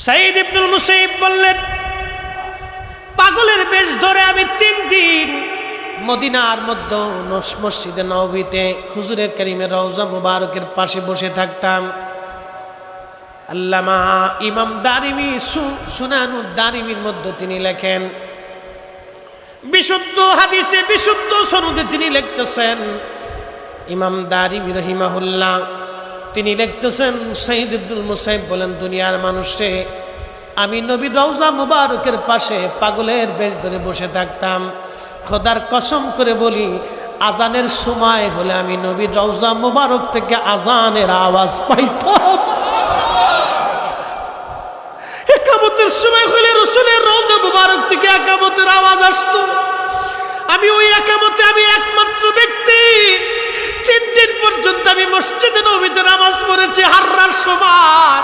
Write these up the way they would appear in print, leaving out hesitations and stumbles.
সাঈদ ইবনুল মুসাইয়িব বললেন, পাগলের বেশ ধরে আমি 3 দিন মদিনার মধ্যে মসজিদে নববীতে হুজুরে কারীমের রওজা মুবারকের পাশে বসে থাকতাম। আল্লামা ইমাম দারিমি সুনানুদ দারিমির মধ্যে তিনি লেখেন, বিশুদ্ধ হাদিসে বিশুদ্ধ সনদে তিনি লিখতেছেন, ইমাম দারিমি রাহিমাহুল্লাহ তিনি লিখতেছেন, সাঈদ ইবনুল মুসাইয়িব বলেন, দুনিয়ার মানুষে আমি নবীর রওজা মুবারকের পাশে পাগলের বেশ ধরে বসে থাকতাম। খোদার কসম করে বলি, আজানের সময় হলে আমি নবীর রওজা মুবারক থেকে আজানের আওয়াজ পাইতাম। একামতের সময় হলে রাসূলের রওজা মুবারক থেকে একামতের আওয়াজ আসতো। আমি ওই একামতে আমি একমাত্র ব্যক্তি 3 দিন পর্যন্ত আমি মসজিদে নববীতে নামাজ পড়েছি। হাররার সময়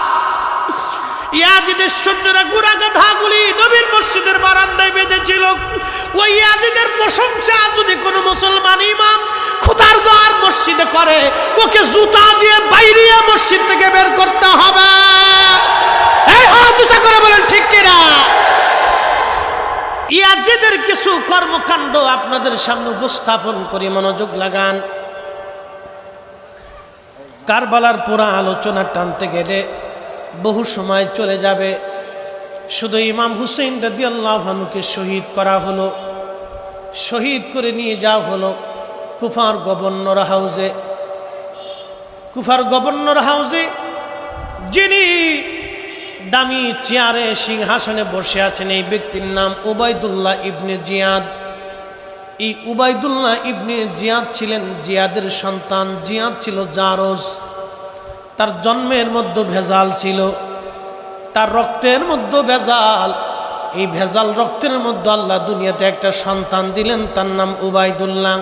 ইয়াজিদের সৈন্যরা ঘোড়া গাধাগুলি নবীর মসজিদের বারান্দায় বেঁধেছিল। ওই ইয়াজিদের প্রশংসা যদি কোনো মুসলমান ইমাম খোদার দোয়ার মসজিদে করে, ওকে জুতা দিয়ে বাইরে মসজিদ থেকে বের করতে হবে। এই হাত উঁচা করে বলেন ঠিক কিনা? ইয়াজিদের কিছু কর্মকাণ্ড আপনাদের সামনে উপস্থাপন করে মনোযোগ লাগান। কারবালার পুরা আলোচনা টানতে গেলে বহু সময় চলে যাবে। শুধু ইমাম হুসেইন রাদিয়াল্লাহু আনহুকে শহীদ করা হলো, শহীদ করে নিয়ে যাওয়া হলো কুফার গভর্নর হাউসে। কুফার গভর্নর হাউসে যিনি দামি চেয়ারে সিংহাসনে বসে আছেন, এই ব্যক্তির নাম উবাইদুল্লাহ ইবনে জিয়াদ। এই উবাইদুল্লাহ ইবনে জিয়াদ ছিলেন জিয়াদের সন্তান। জিয়াদ ছিল জারজ। তার জন্মের মধ্যে ভেজাল ছিল, তার রক্তের মধ্যে ভেজাল। এই ভেজাল রক্তের মধ্যে আল্লাহ দুনিয়াতে একটা সন্তান দিলেন, তার নাম উবাইদুল্লাহ।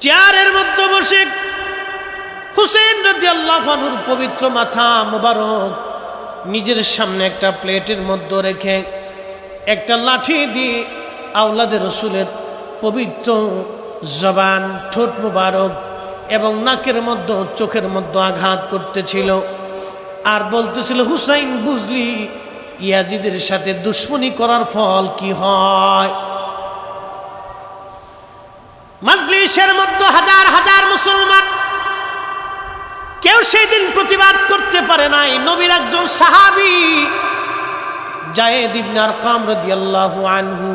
চেয়ারের মধ্যে বসে হুসেইন রাদিয়াল্লাহু আনহুর পবিত্র মাথা মুবারক নিজের সামনে একটা প্লেটের মধ্যে রেখে একটা লাঠি দিয়ে আওলাদের রসুলের পবিত্র জবান, ঠোঁট মুবারক এবং নাকের মধ্যে, চোখের মধ্যে আঘাত করতেছিল আর বলতেছিল, হুসাইন বুঝলি ইয়াজিদের সাথে দুশ্মনী করার ফল কি হয়? মাজলিসের মধ্যে হাজার হাজার মুসলমান, কেউ সেই দিন প্রতিবাদ করতে পারে নাই। নবীর একজন সাহাবী যায়েদ ইবনে আরকাম রাদিয়াল্লাহু আনহু,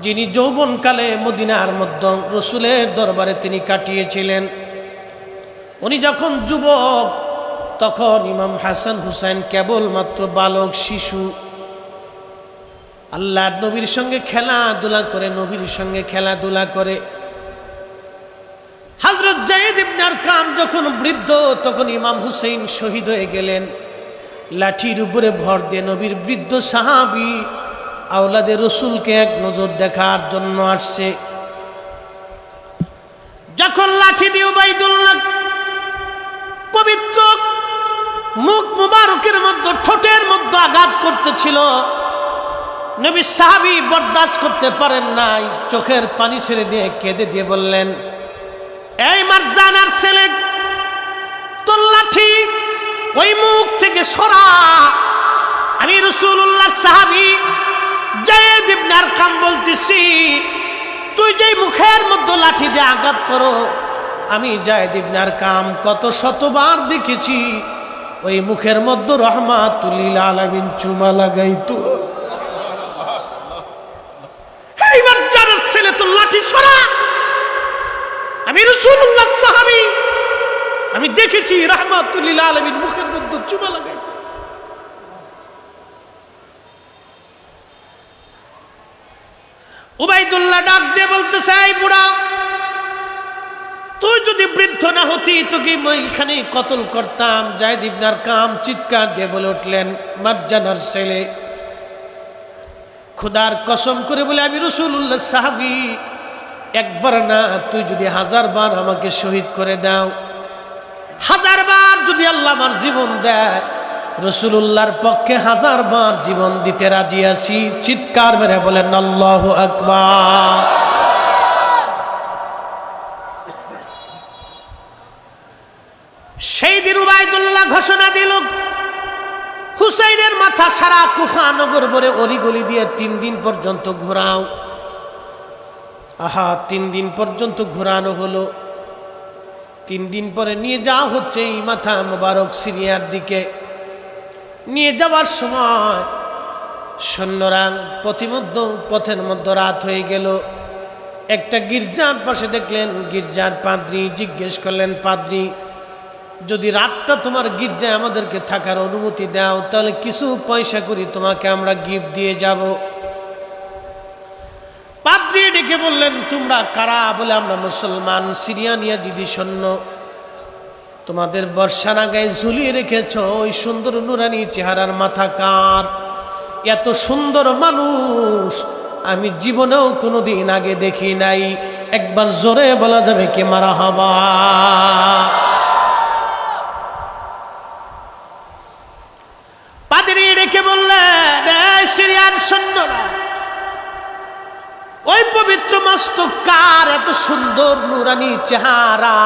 যিনি যৌবনকালে মদিনার মধ্যে রসুলের দরবারে তিনি কাটিয়েছিলেন। উনি যখন যুবক, তখন ইমাম হাসান হুসাইন কেবলমাত্র বালক শিশু। আল্লাহর নবীর সঙ্গে খেলাধুলা করে, নবীর সঙ্গে খেলাধুলা করে। হযরত যায়েদ ইবনে আরকাম যখন বৃদ্ধ, তখন ইমাম হুসাইন শহীদ হয়ে গেলেন। লাঠির উপরে ভর দিয়ে নবীর বৃদ্ধ সাহাবী আওলাদে রসুলকে এক নজর দেখার জন্য আসছে। যখন লাঠি দিয়ে উবাইদুল্লাহ পবিত্র মুখ মুবারকের মধ্যে, ঠোঁটের মধ্যে আঘাত করতেছিল, নবী সাহাবী বরদাস্ত করতে পারেন নাই, চোখের পানি ছেড়ে দিয়ে কেঁদে দিয়ে বললেন, এই মারজানার ছেলে, তোর লাঠি ওই মুখ থেকে সরা। আমি রাসূলুল্লাহ সাহাবী যায়েদ ইবনে আরকাম বলতেছি, তুই যেই মুখের মধ্যে লাঠি দিয়ে আঘাত করো, আমি যায়েদ ইবনে আরকাম কত শতবার দেখেছি ওই মুখের মধ্যে রাহমাতুল লিল আলামিন চুমা লাগাইতো। এইবার যার ছেলে, তোর লাঠি ছড়া। আমি রাসূলুল্লাহ সাহাবী, আমি দেখেছি রাহমাতুল লিল আলামিন মুখের মধ্যে চুমা লাগাইতো। উবাইদুল্লাহ ডাক দিয়ে বলতেছে, এই বুড়া, তুই যদি বৃদ্ধ না হতি তোকে এখানে কতল করতাম। যায়েদ ইবনে আরকাম চিৎকার দিয়ে বলে উঠলেন, মারজানার ছেলে, খোদার কসম করে বলে আমি রাসূলুল্লাহ সাহাবী, একবার না, তুই যদি 1000 বার আমাকে শহীদ করে দাও, 1000 বার যদি আল্লাহ আমার জীবন দেয়, রাসূলুল্লাহর পক্ষে 1000 বার জীবন দিতে রাজি আছি। চিৎকার মেরে বলেন আল্লাহু আকবার। সেই দিন উবাইদুল্লাহ ঘোষণা দিল, হুসাইনের মাথা সারা কুফা নগর ভরে অলিগলি দিয়ে 3 দিন পর্যন্ত ঘোরাও। আহা, 3 দিন পর্যন্ত ঘোরানো হলো। 3 দিন পরে নিয়ে যাওয়া হচ্ছে এই মাথা মোবারক সিরিয়ার দিকে। নিয়ে যাওয়ার সময় সৈন্যরা পথের মধ্যে রাত হয়ে গেল। একটা গির্জার পাশে দেখলেন, গির্জার পাদ্রী জিজ্ঞেস করলেন, পাদ্রী, যদি রাতটা তোমার গির্জায় আমাদেরকে থাকার অনুমতি দাও তাহলে কিছু পয়সা করি তোমাকে আমরা গিফট দিয়ে যাব। পাদ্রী ডেকে বললেন, তোমরা কারা? বলে, আমরা মুসলমান, সিরিয়ান ইয়াজিদি সৈন্য। তোমাদের বর্ষার গায়ে ঝুলিয়ে রেখেছ ওই সুন্দর নুরানি চেহারার মাথা কার? এত সুন্দর মানুষ আমি জীবনেও কোনোদিন আগে দেখি নাই। একবার জোরে বলা যাবে কে মারহাবা? পাদ্রী ডেকে বললেন, সিরিয়ান সৈন্যরা, ওই পবিত্র মস্তক কার? এত সুন্দর নুরানি চেহারা,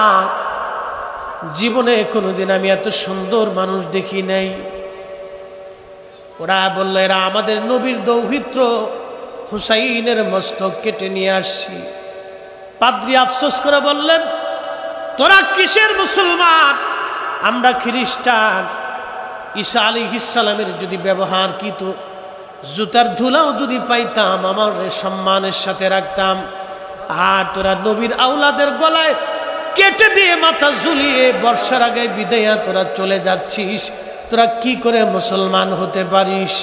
জীবনে কোনোদিন আমি এত সুন্দর মানুষ দেখি নাই। ওরা বলল, এরা আমাদের নবীর দৌহিত্র হুসাইনের মস্তক কেটে নিয়ে আসছি। পাদ্রী আফসোস করে বললেন, তোরা কিসের মুসলমান? আমরা খ্রিস্টান। ঈসা আলাইহিস সালামের যদি ব্যবহার কিতো, জুতার ধুলাও যদি পাইতাম আমার সম্মানের সাথে রাখতাম। আর তোরা নবীর আওলাদের গলায় কেটে দিয়ে মাথা ঝুলিয়ে বর্ষার আগে বিদায়া তোরা চলে যাচ্ছিস, তোরা কি করে মুসলমান হতে পারিস?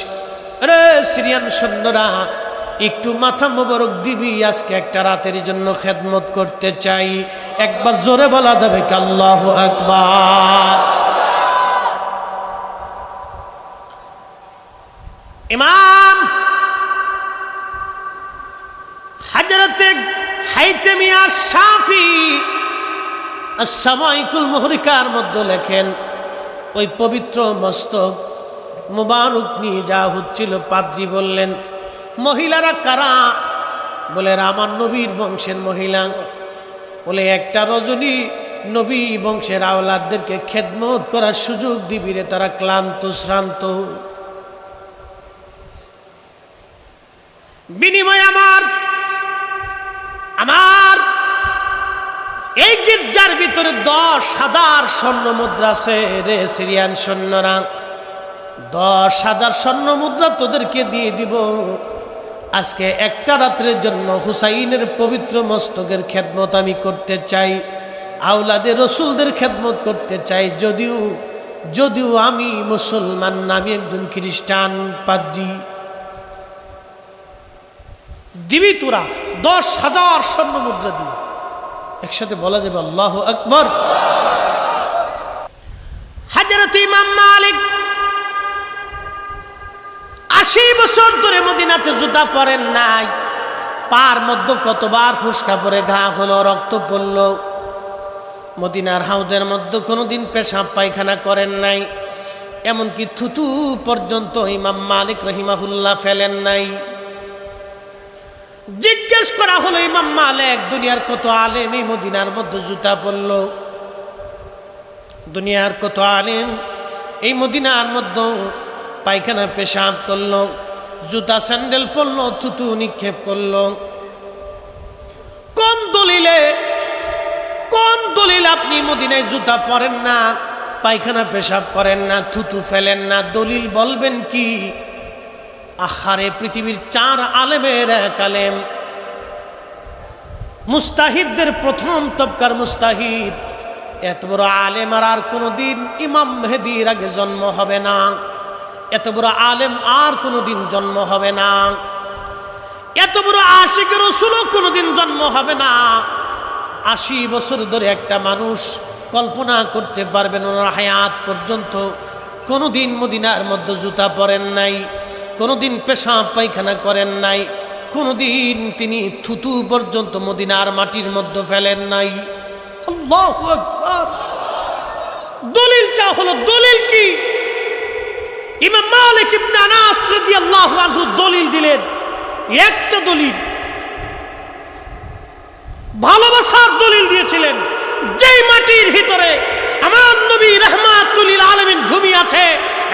আরে সিরিয়ান সৈন্যরা, একটু মাথা মোবারক দিবি, আজকে একটা রাতের জন্য খেদমত করতে চাই। একবার জোরে বলা যাবে কি আল্লাহু আকবার? ইমাম হযরতে হাইতেমিয়া শাফি আস-সামাইকুল মুহরিকার মধ্যে লেখেন, ওই পবিত্র মস্তক মুবারক নিয়ে যাওয়া হচ্ছিল। পাদ্রী বললেন, মহিলারা কারা? বলে, আমার নবীর বংশের মহিলা। বলে, একটা রজনী নবী বংশের আওলাদদেরকে খেদমত করার সুযোগ দিবি রে, তারা ক্লান্ত শ্রান্ত। বিনিময় আমার এই গির্জার ভিতরে 10,000 স্বর্ণ মুদ্রা আছে রে সিরিয়ান সৈন্যরা। 10,000 স্বর্ণ মুদ্রা তোদেরকে দিয়ে দিব। আজকে একটা রাত্রের জন্য হুসাইনের পবিত্র মস্তকের খেদমত আমি করতে চাই, আওলাদে রসুলদের খেদমত করতে চাই। যদিও আমি মুসলমান না, আমি একজন খ্রিস্টান। পাদ্রী, দিবি তোরা 10,000 স্বর্ণ মুদ্রা দিবি। একসাথে বলা যাবে আল্লাহু আকবার। হযরত ইমাম মালিক 80 বছর ধরে মদিনাতে জুতা পরেন নাই। পার মধ্যে কতবার ফুসকা পরে ঘা হলো, রক্ত পড়ল। মদিনার হাউদের মধ্যে কোনোদিন পেশাব পায়খানা করেন নাই, এমনকি থুতু পর্যন্ত ইমাম মালিক রহিমাহুল্লাহ ফেলেন নাই। জিজ্ঞেস করা হলো, ইমাম মালিক, দুনিয়ার কত আলেম এই মদিনার মধ্যে জুতা পরল? দুনিয়ার কত আলেম এই মদিনার মধ্যে পায়খানা পেশাব করলো, জুতা স্যান্ডেল পরলো, থুতু নিক্ষেপ করলো? কোন দলিলে আপনি মদিনায় জুতা পরেন না, পায়খানা পেশাব করেন না, থুতু ফেলেন না? দলিল বলবেন কি? আহারে, পৃথিবীর 4 আলেমের এক আলেম, মুস্তাহিদদের প্রথম তবকার মুস্তাহিদ, এত বড় আলেম আর কোনোদিন ইমাম মেহেদির আগে জন্ম হবে না। এত বড় আলেম আর কোনোদিন জন্ম হবে না। এত বড় আশিক রাসূলও কোনোদিন জন্ম হবে না। 80 বছর ধরে একটা মানুষ কল্পনা করতে পারবেন ওনার হায়াত পর্যন্ত কোনোদিন মদিনার মধ্যে জুতা পরেন নাই, কোনোদিন পেশাব পায়খানা করেন নাই, কোনোদিন তিনি থুতু পর্যন্ত মদিনার মাটির মধ্যে ফেলেন নাই। আল্লাহু আকবার। দলিল চা হলো, দলিল কি? ইমাম মালিক ইবনে আনাস রাদিয়াল্লাহু আনহু দলিল দিলেন, একটা দলিল, ভালোবাসার দলিল দিয়েছিলেন। যেই মাটির ভিতরে আমার নবী রাহমাতুল লিল আলামিন ঘুমিয়ে আছে,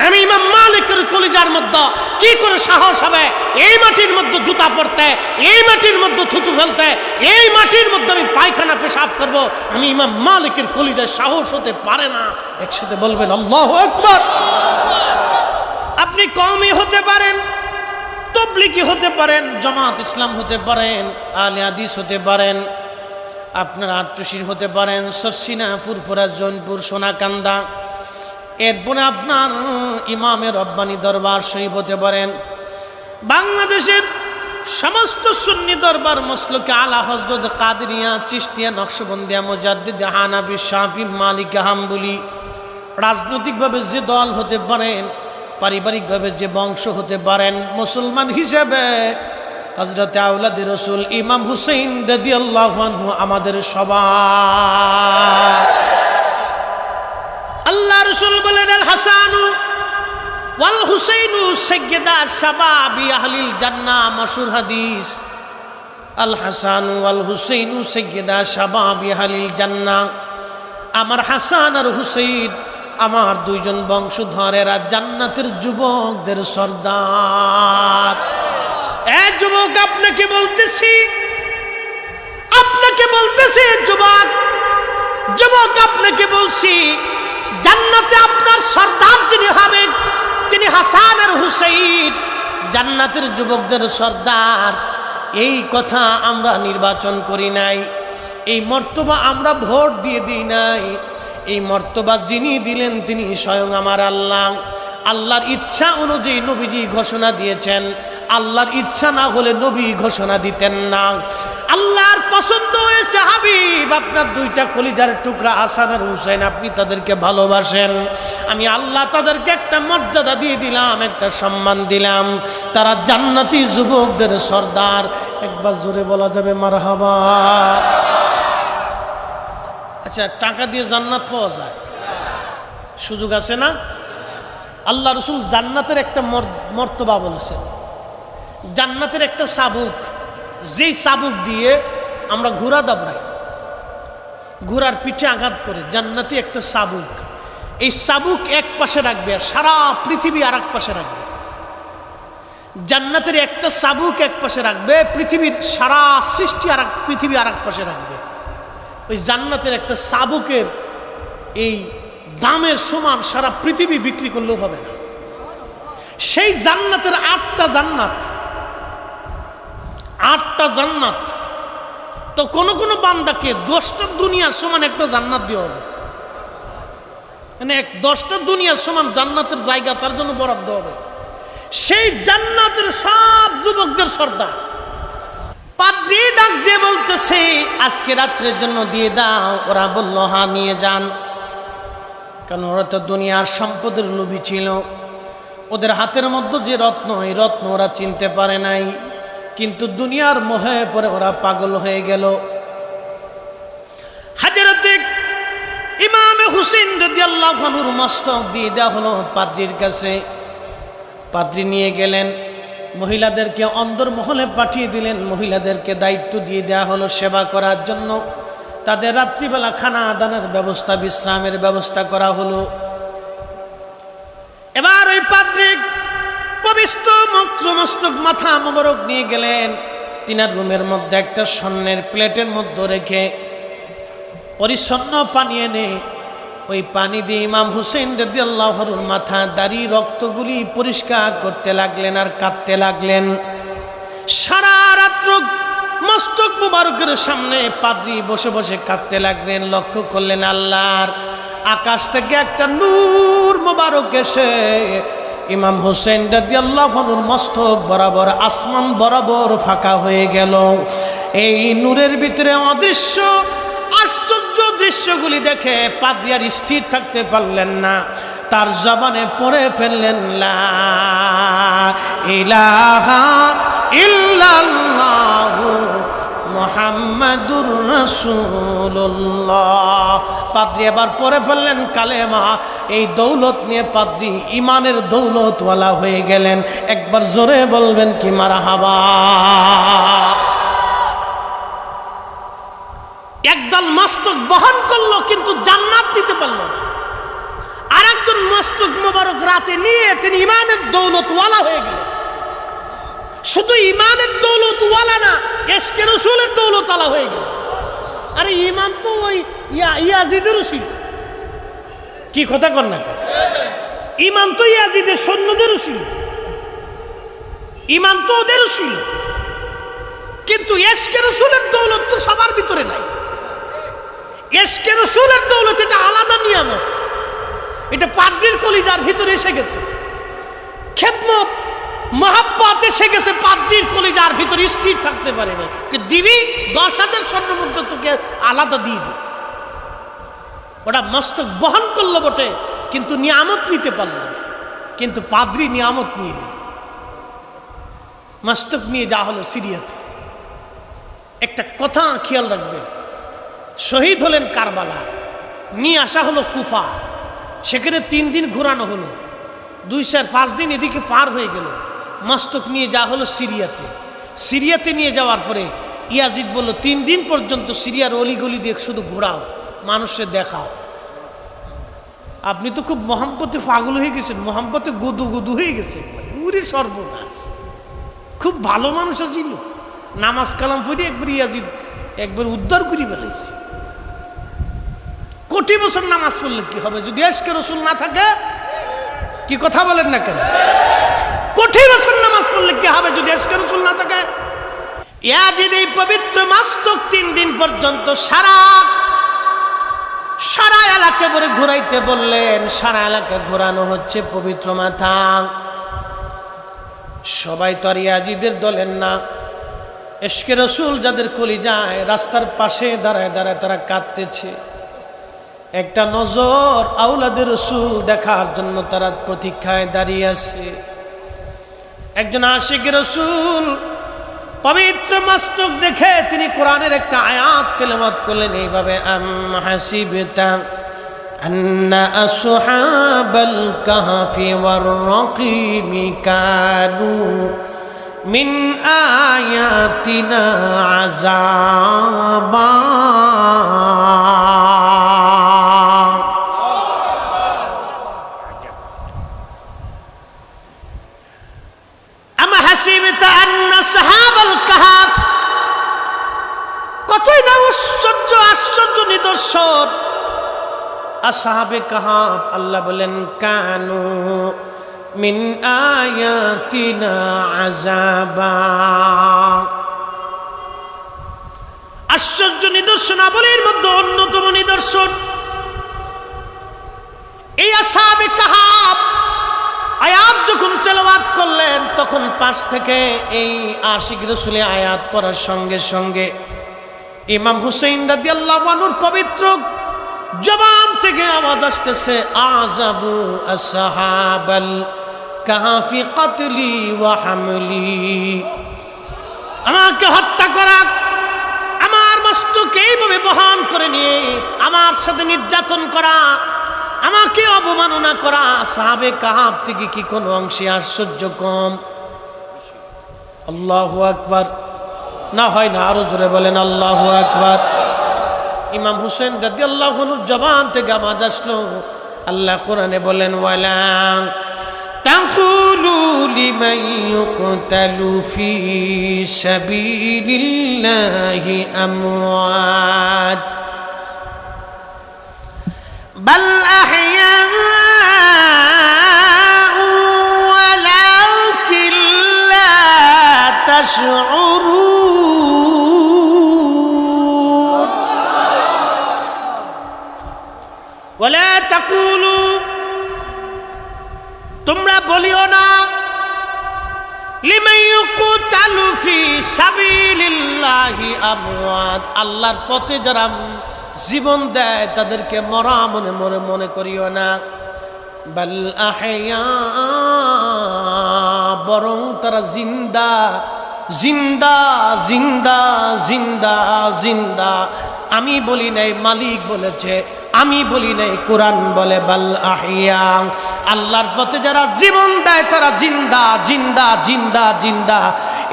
আমি ইমাম মালিকের কলিজার মধ্যে কি করে সাহস হবে এই মাটির মধ্যে জুতা পরতে, এই মাটির মধ্যে থুতু ফেলতে, এই মাটির মধ্যে আমি পায়খানা পেশাব করব? আমি ইমাম মালিকের কলিজায় সাহস হতে পারে না। একসাথে বলবেন আল্লাহু আকবার। আপনি কওমি হতে পারেন, তবলিগি হতে পারেন, জামাত ইসলাম হতে পারেন, আহলে হাদিস হতে পারেন, আপনার আট্টশির হতে পারেন, সরসিনা, ফুরফুরা, জৈনপুর, সোনাকান্দা, এরপরে আপনার ইমামে রব্বানী দরবার শরীফ হতে পারেন, বাংলাদেশের সমস্ত সুন্নি দরবার মসলকে আলা হযরত কাদেরিয়া, চিশতিয়া, নকশবন্দিয়া, মুজাদ্দিদ, হানাফি, শাফি, মালিকি, হাম্বলি, রাজনৈতিকভাবে যে দল হতে পারেন, পারিবারিকভাবে যে বংশ হতে পারেন, মুসলমান হিসেবে হযরত আওলাদ রাসূল ইমাম হুসাইন রাদিয়াল্লাহু আনহু আমাদের সবার। আল্লাহ রাসূল বলেন আল হাসানু ওয়াল হুসাইনু সাইয়্যিদা শাবাবি আহলিল জান্নাহ, মাশহুর হাদিস। আল হাসানু ওয়াল হুসাইনু সাইয়্যিদা শাবাবি আহলিল জান্নাহ, আমার হাসান আর হুসাইন আমার দুইজন বংশধরেরা জান্নাতের যুবকদের সর্দার। এ যুবক, আপনাকে বলতেছি যুবক, যুবক আপনাকে বলছি, জান্নাতে আপনার সর্দার যিনি হবেন, তিনি হাসান আর হুসাইন, জান্নাতের যুবকদের সর্দার। এই কথা আমরা নির্বাচন করি নাই, এই মর্তবা আমরা ভোট দিয়ে দিই নাই। এই মর্তবা যিনি দিলেন তিনি স্বয়ং আমার আল্লাহ। আল্লাহর ইচ্ছা অনুযায়ী নবীজি ঘোষণা দিয়েছেন, আল্লাহর ইচ্ছা না হলে নবী ঘোষণা দিতেন না। আল্লাহর পছন্দ হয়েছে হাবিব আপনার দুইটা কলিজার টুকরা হাসান আর হুসাইন, আপনি তাদেরকে ভালোবাসেন, আমি আল্লাহ তাদেরকে একটা মর্যাদা দিয়ে দিলাম, একটা সম্মান দিলাম, তারা জান্নাতি যুবকদের সর্দার। একবার জোরে বলা যাবে মারহাবা? আচ্ছা, টাকা দিয়ে জান্নাত পাওয়া যায়? সুযোগ আছে না? আল্লাহ রাসূল জান্নাতের একটা মর্তবা বলেছেন, জান্নাতের একটা চাবুক, যেই চাবুক দিয়ে আমরা ঘোড়া দাবড়াই, ঘোড়ার পিঠে আঘাত করে, জান্নাতি একটা চাবুক। এই চাবুক এক পাশে রাখবে আর সারা পৃথিবী আর এক পাশে রাখবে। জান্নাতের একটা চাবুক এক পাশে রাখবে, পৃথিবীর সারা সৃষ্টি আর পৃথিবী আর এক পাশে রাখবে। ওই জান্নাতের একটা চাবুকের এই দামের সমান সারা পৃথিবী বিক্রি করলেও হবে না। সেই জান্নাতের আটটা জান্নাত, তো কোন কোন বান্দাকে 10টা দুনিয়ার সমান একটা জান্নাত দেওয়া হবে, মানে 10টা দুনিয়ার সমান জান্নাতের জায়গা তার জন্য বরাদ্দ হবে। সেই জান্নাতের সব যুবকদের সর্দার। পাদ্রী ডাক দিয়ে বলতেছে, আজকে রাত্রের জন্য দিয়ে দাও। ওরা বলল হ্যাঁ, নিয়ে যান। কারণ ওরা তো দুনিয়ার সম্পদের লোভী ছিল, ওদের হাতের মধ্যে যে রত্ন, এই রত্ন ওরা চিনতে পারে নাই, কিন্তু দুনিয়ার মোহে পরে ওরা পাগল হয়ে গেল। হযরতে ইমাম হুসাইন রাদিয়াল্লাহু আনহুর মস্তক দিয়ে দেওয়া হলো পাদ্রীর কাছে। পাদ্রী নিয়ে গেলেন, মহিলাদেরকে অন্দর মহলে পাঠিয়ে দিলেন, মহিলাদেরকে দায়িত্ব দিয়ে দেওয়া হলো সেবা করার জন্য। তাদের রাত্রিবেলা খানা দানের ব্যবস্থা, বিশ্রামের ব্যবস্থা করা হলো। এবার ওই পাদ্রী পবিত্র মস্তক মাথা মোবারক নিয়ে গেলেন তিনার রুমের মধ্যে একটা স্বর্ণের প্লেটের মধ্যে রেখে পরিচ্ছন্ন পানি এনে ওই পানি দিয়ে ইমাম হুসাইন রাদিয়াল্লাহু আনহুর মাথা, দাড়ি, রক্তগুলি পরিষ্কার করতে লাগলেন আর কাঁদতে লাগলেন। সারা রাত্র মস্তক মুবারকের সামনে পাদ্রী বসে বসে কাঁদতে লাগলেন। লক্ষ্য করলেন আল্লাহর আকাশ থেকে একটা নূর মুবারক এসে ইমাম হুসাইন রাদিয়াল্লাহু আনহুর মস্তক বরাবর, আসমান বরাবর ফাঁকা হয়ে গেল। এই নূরের ভিতরে অদৃশ্য আশ্চর্য দৃশ্যগুলি দেখে পাদ্রী আর স্থির থাকতে পারলেন না, তার জবানে পড়ে ফেললেন লা ইলাহা ইল্লাল্লাহু মুহাম্মাদুর রাসূলুল্লাহ। পাদ্রী এবার পড়ে ফেললেন কালেমা। এই দৌলত নিয়ে পাদ্রী ইমানের দৌলতওয়ালা হয়ে গেলেন। একবার জোরে বলবেন কি মারহাবা? একদল মস্তক বহন করলো কিন্তু জান্নাত দিতে পারল না। আর একজন মস্তক মোবারক রাতে নিয়ে তিনি ইমানের দৌলতওয়ালা হয়ে গেলেন। শুধু ইমানের দৌলতওয়ালা না, ইশকে রাসূলের দৌলতওয়ালা হয়ে গেলেন। আরে ইমান তো ওই ইয়াজিদেরও ছিল, কি কথা কর না? ইমান তো ইয়াজিদের সৈন্যদেরও ছিল, ইমান তো ওদেরও ছিল, কিন্তু ইশকে রাসূলের দৌলত তো সবার ভিতরে নাই। ইশকে রাসূলের দৌলত এটা আলাদা নিয়ামত, এটা পাদ্রীর কলিজার ভিতরে এসে গেছে। খেদমত মহাব্বত এসে গেছে পাদ্রীর কলিজার ভিতরে, স্থির থাকতে পারে না। দিবি 10,000 স্বর্ণমুদ্রা তোকে আলাদা দিয়ে দিবি। ওটা মস্তক বহন করলো বটে, কিন্তু নিয়ামত নিতে পারল না। কিন্তু পাদ্রী নিয়ামত নিয়ে নিল। মস্তক নিয়ে যা হলো সিরিয়াতে। একটা কথা খেয়াল রাখবেন, শহীদ হলেন কারবালা, নিয়ে আসা হলো কুফা, সেখানে 3 দিন ঘোরানো হলো, 2-4-5 দিন এদিকে পার হয়ে গেল। মস্তক নিয়ে যা হলো সিরিয়াতে। সিরিয়াতে নিয়ে যাওয়ার পরে ইয়াজিদ বলল 3 দিন পর্যন্ত সিরিয়ার অলিগলি দিয়ে শুধু ঘোরাও, মানুষের দেখাও। আপনি তো খুব মোহাম্মতে পাগল হয়ে গেছেন, মোহাম্মতে গুদু গুদু হয়ে গেছে, উরে সর্বনাশ। খুব ভালো মানুষ ছিল, নামাজ কালাম পড়ে একবার ইয়াজিদ একবার উদ্ধার করে ফেলেছে। কোটি বছর নামাজ পড়লে কি হবে যদি ইশকে রাসূল না থাকে? কি কথা বলেন না কেন? কোটি বছর নামাজ পড়লে কি হবে যদি ইশকে রাসূল না থাকে? ইয়াজিদ এই পবিত্র মস্তক 3 দিন পর্যন্ত সারা এলাকা ভরে ঘুরাইতে বললেন। সারা এলাকা ঘোরানো হচ্ছে পবিত্র মাথা। সবাই তো আর ইয়াজিদের দলের না। ইশকে রাসূল যাদের কলিজায়, রাস্তার পাশে দাঁড়ায় দাঁড়ায় তারা কাঁদতেছে। একটা নজর আওলাদের রাসূল দেখার জন্য তারা প্রতীক্ষায় দাঁড়িয়ে আছে। একজন আশিক রাসূল পবিত্র মস্তক দেখে তিনি কোরআনের একটা আয়াত তেলাওয়াত করলেন এইভাবে, আম হাসিবতা আন্না আসহাবাল কাহফি ওয়ার রাকিমি কানু মিন আয়াতিনা আযাবা। কতই না আশ্চর্য নিদর্শন। আসহাবে কাহাফ, আল্লাহ বলেন কানু মিন আয়াতিনা আযাবা। আশ্চর্য নিদর্শনাবলীর মধ্যে অন্যতম নিদর্শন এই আসহাবে কাহাফ। আয়াত যখন তেলাওয়াত করলেন তখন পাশ থেকে এই আশিক রাসূল আয়াত পড়ার সঙ্গে সঙ্গে ইমাম হুসাইন রাদিয়াল্লাহু আনহুর পবিত্র জবান থেকে আওয়াজ আসতেছে, আযাবু আসহাবাল কাহফি কতলি ওয়া হামলি। আমাকে হত্যা করা, আমার মস্তক এইভাবে বহন করে নিয়ে আমার সাথে নির্যাতন করা, আমাকে অবমাননা করা আসহাবে কাহাফ থেকে কি কোনো অংশে আশ্চর্য কম? আল্লাহু আকবার। না হয় না, আরো জোরে বলেন আল্লাহু আকবার। ইমাম হুসেন রাদিয়াল্লাহু আনহুর জবান থেকে আওয়াজ আসলো, আল্লাহ কোরআনে বলেন, ওয়ালা তাকুলু লিমান ইউকতালু ফি সাবিলিল্লাহি আমওয়াত বাল আহইয়াউ ওয়ালাকিন লা তাশউরুন। ওয়ালা তাকুলু, তোমরা বলিও না, লিমান ইউকতালু ফি সাবিলিল্লাহি আমওয়াত, আল্লাহর পথে যারা জীবন দেয় তাদেরকে মরা মনে করিও না। বাল আহইয়া, বরং তারা জিন্দা জিন্দা জিন্দা জিন্দা জিন্দা। আমি বলি নাই, মালিক বলেছে, আমি বলি নাই, কোরআন বলে বাল আহইয়া। আল্লাহর পথে যারা জীবন দেয় তারা জিন্দা জিন্দা জিন্দা জিন্দা।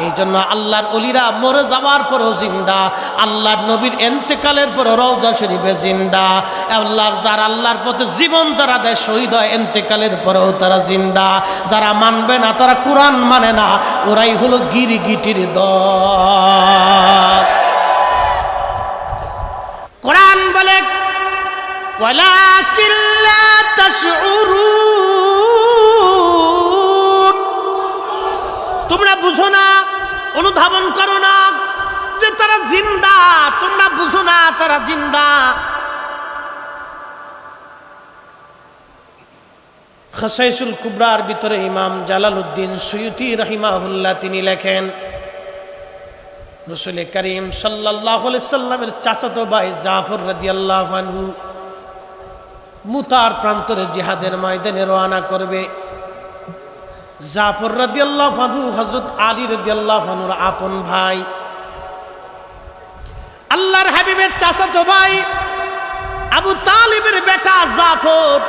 এই জন্য আল্লাহর ওলিরা মরে যাওয়ার পরও জিন্দা, আল্লাহর নবীর ইন্তেকালের পরও রওজা শরীফে জিন্দা। আল্লাহর যারা আল্লাহর পথে জীবন যারা দেয় শহীদ হয় ইন্তেকালের পরেও তারা জিন্দা। যারা মানবে না, তারা কোরআন মানে না, ওরাই হলো গিরগিটির দল। কোরআন বলে ওয়ালাকিন লা তাশউরুন, তোমরা বুঝো না, অনুধাবন করো না যে তারা জিন্দা, তোমরা বুঝো না তারা জিন্দা। খাসাইসুল কুবরার ভিতরে ইমাম জালালউদ্দিন সুয়ুতি রাহিমাহুল্লাহ তিনি লেখেন, রাসূল করিম সাল্লাল্লাহু আলাইহি সাল্লামের চাচাতো ভাই জাফর রাদিয়াল্লাহু আনহু মুতার প্রান্তরে জিহাদের ময়দানে রওনা করবে। জাফর রাদিয়াল্লাহু আনহু হযরত আলী রাদিয়াল্লাহু আনহুর আপন ভাই, আল্লাহর হাবিবের চাচাতো ভাই, আবু তালিবের বেটা জাফর,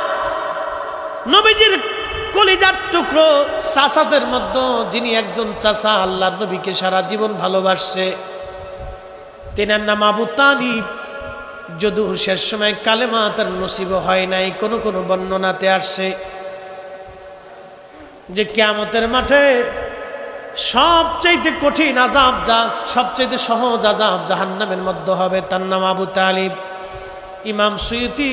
নবীজির কলিজার টুকরো চাচাদের মধ্যে যিনি একজন চাচা আল্লাহর নবীকে সারা জীবন ভালোবাসছে, তিনার নাম আবু তালিব। যদিও শেষ সময় কালেমা তার নসিব হয় নাই, কোন কোন বর্ণনাতে আসছে যে কিয়ামতের মাঠে সবচেয়ে কঠিন আযাব, যা সবচেয়ে সহজ আযাব জাহান্নামের মধ্যে হবে, তার নাম আবু তালিব। ইমাম সুয়ুতি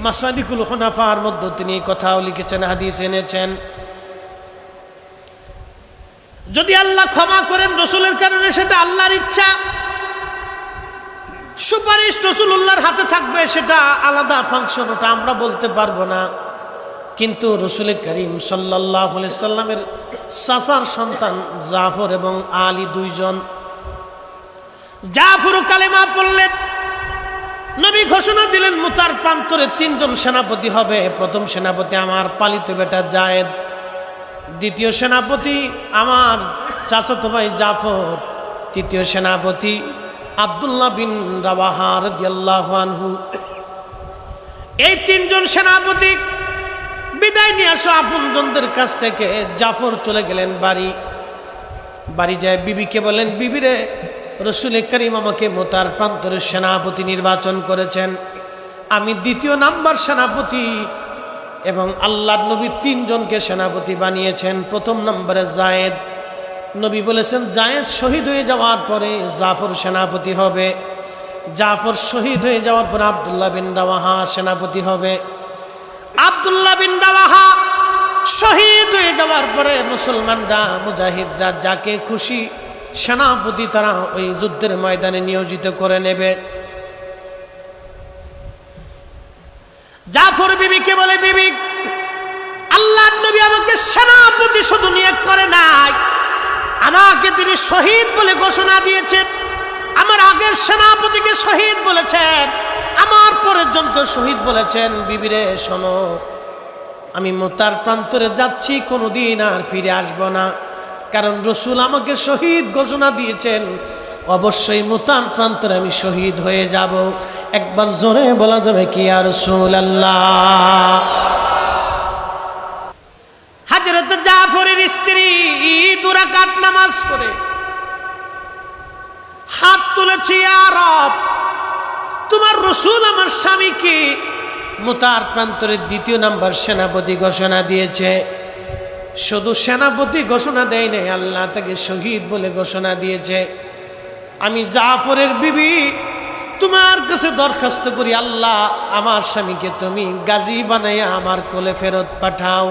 মাসালিকুল হুনাফার মধ্যে তিনি কথাও লিখেছেন, হাদিস এনেছেন। যদি আল্লাহ ক্ষমা করেন রাসূলের কারণে, সেটা আল্লাহর ইচ্ছা। সুপারিশ রাসূলুল্লাহর হাতে থাকবে, সেটা আলাদা ফাংশন, ওটা আমরা বলতে পারবো না। কিন্তু রাসূল করিম সাল্লাল্লাহু আলাইহি সাল্লামের চাচার সন্তান জাফর এবং আলী দুইজন। জাফর কালেমা পড়লেন, নবী ঘোষণা দিলেন মুতার প্রান্তরে তিনজন সেনাপতি হবে। প্রথম সেনাপতি আমার পালিত বেটা জায়েদ, দ্বিতীয় সেনাপতি আমার চাচাতো ভাই জাফর, তৃতীয় সেনাপতি আব্দুল্লাহ বিন রাওয়াহা রাদিয়াল্লাহু আনহু। এই তিনজন সেনাপতি বিদায় নিয়ে আসো আপনজনদের কাছ থেকে। জাফর চলে গেলেন বাড়ি যায় বিবিকে বলেন, বিবিরে, রাসূল করিম আমাকে মুতার প্রান্তরের সেনাপতি নির্বাচন করেছেন, আমি দ্বিতীয় নাম্বার সেনাপতি, এবং আল্লাহর নবী তিনজনকে সেনাপতি বানিয়েছেন। প্রথম নম্বরে জায়েদ, নবী বলেছেন জায়েদ শহীদ হয়ে যাওয়ার পরে জাফর সেনাপতি হবে। জাফর শহীদ হয়ে যাওয়ার পরে আব্দুল্লাহ বিন রাওয়াহা সেনাপতি হবে। আব্দুল্লাহ বিন রাওয়াহা শহীদ হয়ে যাওয়ার পরে মুসলমানরা, মুজাহিদরা যাকে খুশি সেনাপতি তারা ওই যুদ্ধের ময়দানে নিয়োজিত করে নেবে। জাফর বিবিকে বলে, বিবি, আল্লাহর নবী আমাকে সেনাপতি শুধু নিয়োগ করে নাই, আমাকে তিনি শহীদ বলে ঘোষণা দিয়েছেন। আমার আগের সেনাপতিকে শহীদ বলেছেন, আমার পরের জনকে শহীদ বলেছেন। বিবিরে শোনো, আমি মুতার প্রান্তরে যাচ্ছি, কোনোদিন আর ফিরে আসব না, কারণ রাসূল আমাকে শহীদ ঘোষণা দিয়েছেন, অবশ্যই মুতার প্রান্তরে আমি শহীদ হয়ে যাব। একবার জোরে বলা যাবে কি ইয়া রাসূলুল্লাহ? হযরত জাফরের স্ত্রী 2 রাকাত নামাজ পড়ে হাত তুলেছে, ইয়া রব, তোমার রাসূল আমার স্বামীকে মুতার প্রান্তরের দ্বিতীয় নাম্বার সেনাপতি ঘোষণা দিয়েছে। শুধু সেনাপতি ঘোষণা দেয় নাই, আল্লাহ তাকে শহীদ বলে ঘোষণা দিয়েছে। আমি জাফরের বিবি তোমার কাছে দরখাস্ত করি, আল্লাহ আমার স্বামীকে তুমি গাজী বানাইয়া আমার কোলে ফেরত পাঠাও।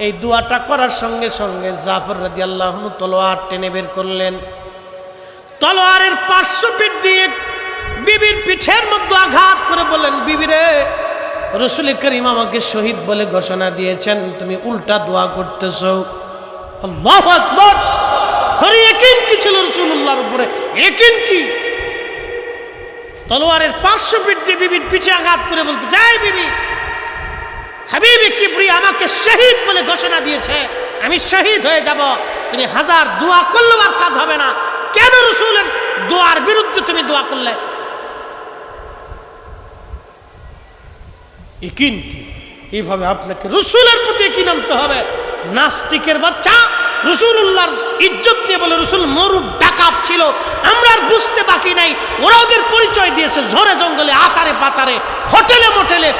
এই দোয়াটা করার সঙ্গে সঙ্গে জাফর রাদিয়াল্লাহু আনহু তলোয়ার টেনে বের করলেন। তলোয়ারের পার্শ্ব পিঠ দিয়ে বিবির পিঠের মধ্যে আঘাত করে বললেন, বিবিরে, রাসূল করিম আমাকে শহীদ বলে ঘোষণা দিয়েছেন, তুমি উল্টা দোয়া করতেছো। আল্লাহু আকবার! হরি ইয়াকিন কি ছিল রাসূলুল্লাহর উপরে, ইয়াকিন কি? তলোয়ারের পার্শ্ব পিঠ দিয়ে বিবির পিঠে আঘাত করে বলতে, যাই বিবি, হাবিবে কিবরিয়া আমাকে শহীদ বলে ঘোষণা দিয়েছে, আমি শহীদ হয়ে যাব। তুমি হাজার দোয়া করলেও আর কাজ হবে না। কেন রাসূলের দোয়ার বিরুদ্ধে তুমি দোয়া করলে? ইয়াকিন কি? এইভাবে আপনাকে রাসূলের প্রতি ইয়াকিন আনতে হবে। নাস্তিকের বাচ্চা, রাসূলুল্লাহর ইজ্জত নিয়ে বলে রসুল মরুর ডাকাত ছিল, আমরা আর বুঝতে বাকি নাই। ওরা ওদের পরিচয় দিয়েছে ঝড়ে জঙ্গলে, আতারে পাতারে, হোটেলে মোটেলে,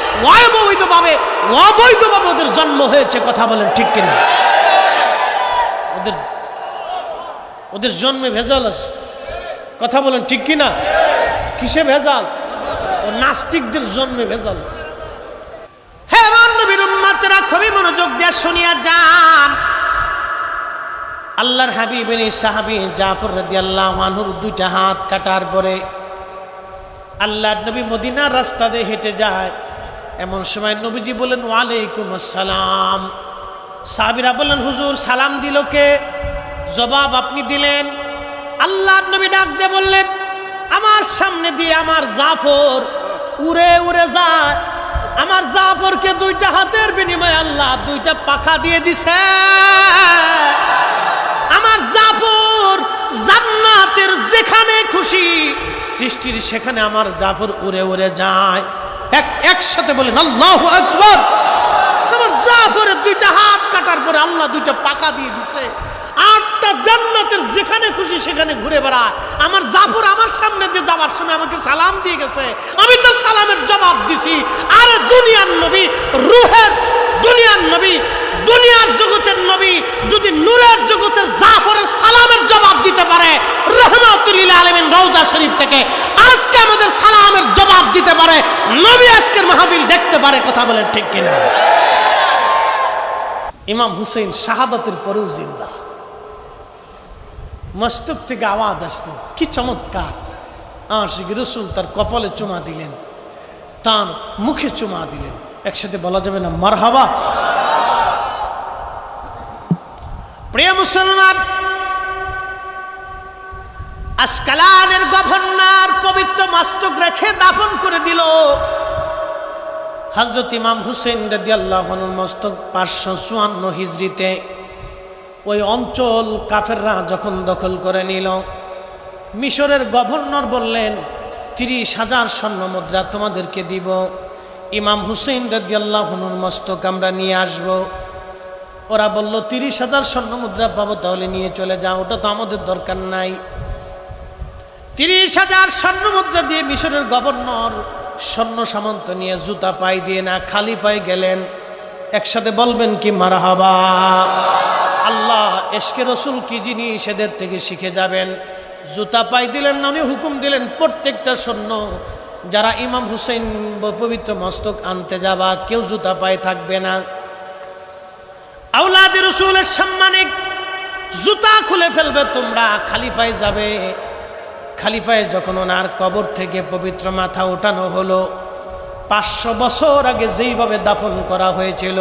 অবৈধভাবে ওদের জন্ম হয়েছে। কথা বলেন ঠিক কিনা? ওদের জন্মে ভেজাল আছে। কথা বলেন ঠিক কিনা? কিসে ভেজাল? ও নাস্তিকদের জন্মে ভেজাল আছে। হ্যাঁ নবীর উম্মতেরা, খুবই মনোযোগ দিয়ে শুনিয়া যান। আল্লাহর হাবিবের সাহাবী জাফর রাদিয়াল্লাহু আনহুর দুইটা হাত কাটার পরে আল্লাহর নবী মদিনার রাস্তা দিয়ে হেঁটে যায়। এমন সময় নবীজি বলেন, ওয়ালাইকুম আসসালাম। সাহাবীরা বললেন, হুজুর সালাম দিল কে? জবাব আপনি দিলেন। আল্লাহর নবী ডাক দিয়ে বললেন, আমার সামনে দিয়ে আমার জাফর উড়ে উড়ে যায়। আমার জাফরকে দুইটা হাতের বিনিময়ে আল্লাহ দুইটা পাখা দিয়ে দিছে। আমার জাফর জান্নাতের যেখানে খুশি সৃষ্টির সেখানে আমার জাফর উড়ে উড়ে যায়। একসাথে বলেন আল্লাহু আকবার। আমার জাফরের দুইটা হাত কাটার পরে আল্লাহ দুইটা পাখা দিয়ে দিছে। আটটা জান্নাতের যেখানে খুশি সেখানে ঘুরে বেড়ায়। আমার জাফর আমার সামনে দিয়ে যাওয়ার সময় আমাকে সালাম দিয়ে গেছে, আমি তো সালামের জবাব দিছি। আরে দুনিয়ার নবী, রূহের দুনিয়ার নবী, দুনিয়ার জগতের নবী যদি নূরের জগতের জাফরের সালামের জবাব দিতে পারে, রাহমাতুল লিল আলামিন রওজা শরীফ থেকে আজকে আমাদের সালামের জবাব দিতে পারে, নবী আজকের মাহফিল দেখতে পারে। কথা বলেন ঠিক কিনা? ইমাম হুসেইন শাহাদাতের পরেও জিন্দা। মস্তক থেকে আওয়াজ আসলো, কি চমৎকার! আশিক রাসূল তার কপালে চুমা দিলেন, তার মুখে চুমা দিলেন। একসাথে বলা যাবে না মারহাবা? প্রিয় মুসলমান, আসকালানের গভর্নর পবিত্র মস্তক রেখে দাফন করে দিল। হযরত ইমাম হুসেইন রাদিয়াল্লাহু আনহুর মস্তক 554 হিজরিতে ওই অঞ্চল কাফেররা যখন দখল করে নিল, মিশরের গভর্নর বললেন 30,000 স্বর্ণ মুদ্রা তোমাদেরকে দিব, ইমাম হুসেইন রাদিয়াল্লাহু আনহুর মস্তক আমরা নিয়ে আসব। ওরা বলল 30,000 স্বর্ণ মুদ্রা পাবো, তাহলে নিয়ে চলে যাও, ওটা তো আমাদের দরকার নাই। 30,000 স্বর্ণ মুদ্রা দিয়ে মিশরের গভর্নর স্বর্ণ সামন্ত নিয়ে জুতা পায়ে দিয়ে না খালি পায়ে গেলেন। একসাথে বলবেন কি মারহাবা? আল্লাহ এশকে রসুল কি জিনিস এদের থেকে শিখে যাবেন। জুতা পায়ে দিলেন না, উনি হুকুম দিলেন প্রত্যেকটা স্বর্ণ যারা ইমাম হুসেইন পবিত্র মস্তক আনতে যাবা কেউ জুতা পায়ে থাকবে না। আওলাদে রসুলের সম্মানে জুতা খুলে ফেলবে, তোমরা খালি পায়ে যাবে। খালি পায়ে যখন ওনার কবর থেকে পবিত্র মাথা ওঠানো হলো, 500 বছর আগে যেইভাবে দাফন করা হয়েছিল,